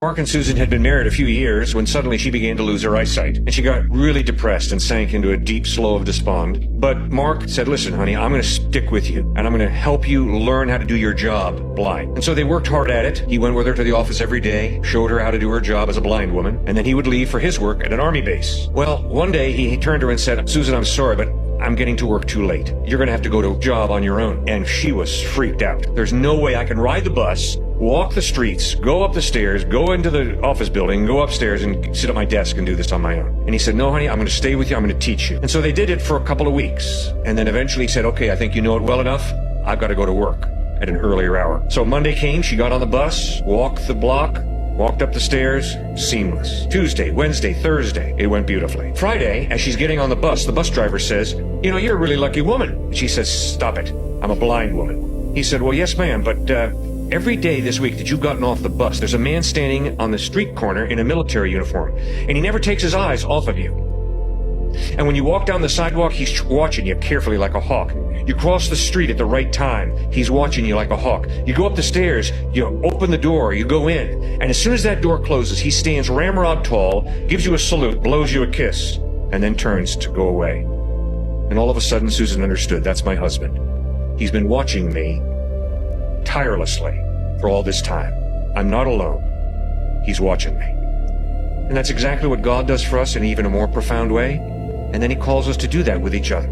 Mark and Susan had been married a few years when suddenly she began to lose her eyesight, and she got really depressed and sank into a deep slough of despond. But Mark said, listen, honey, I'm going to stick with you, and I'm going to help you learn how to do your job blind. And so they worked hard at it. He went with her to the office every day, showed her how to do her job as a blind woman, and then he would leave for his work at an army base. Well, one day he turned to her and said, Susan, I'm sorry, but I'm getting to work too late. You're going to have to go to a job on your own. And she was freaked out. There's no way I can ride the bus, walk the streets, go up the stairs, go into the office building, go upstairs and sit at my desk and do this on my own. And he said, no, honey, I'm going to stay with you. I'm going to teach you. And so they did it for a couple of weeks. And then eventually he said, okay, I think you know it well enough. I've got to go to work at an earlier hour. So Monday came, she got on the bus, walked the block, walked up the stairs, seamless. Tuesday, Wednesday, Thursday, it went beautifully. Friday, as she's getting on the bus driver says, you know, you're a really lucky woman. She says, stop it. I'm a blind woman. He said, well, yes, ma'am, but every day this week that you've gotten off the bus, there's a man standing on the street corner in a military uniform, and he never takes his eyes off of you. And when you walk down the sidewalk, he's watching you carefully like a hawk. You cross the street at the right time, he's watching you like a hawk. You go up the stairs, you open the door, you go in, and as soon as that door closes, he stands ramrod tall, gives you a salute, blows you a kiss, and then turns to go away. And all of a sudden, Susan understood, that's my husband. He's been watching me tirelessly for all this time. I'm not alone. He's watching me. And that's exactly what God does for us in even a more profound way. And then he calls us to do that with each other,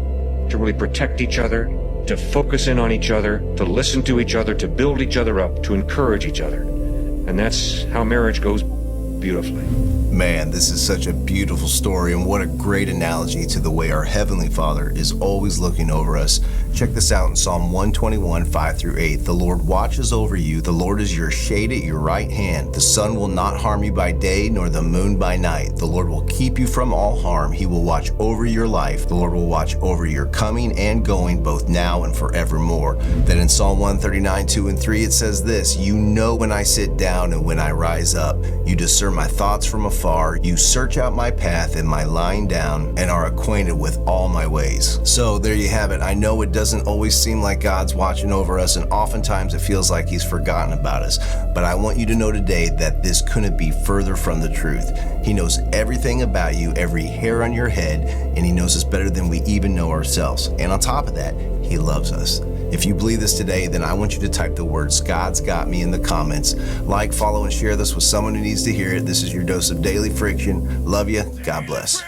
to really protect each other, to focus in on each other, to listen to each other, to build each other up, to encourage each other. And that's how marriage goes beautifully. Man, this is such a beautiful story, and what a great analogy to the way our Heavenly Father is always looking over us. Check this out in Psalm 121, 5-8. The Lord watches over you. The Lord is your shade at your right hand. The sun will not harm you by day, nor the moon by night. The Lord will keep you from all harm. He will watch over your life. The Lord will watch over your coming and going, both now and forevermore. Then in Psalm 139, 2-3, it says this, you know when I sit down and when I rise up. You discern my thoughts from afar. You search out my path and my lying down and are acquainted with all my ways. So there you have it. I know it doesn't always seem like God's watching over us, and oftentimes it feels like he's forgotten about us. But I want you to know today that this couldn't be further from the truth. He knows everything about you, every hair on your head, and he knows us better than we even know ourselves. And on top of that, he loves us. If you believe this today, then I want you to type the words God's Got Me in the comments. Like, follow, and share this with someone who needs to hear it. This is your dose of daily friction. Love you. God bless.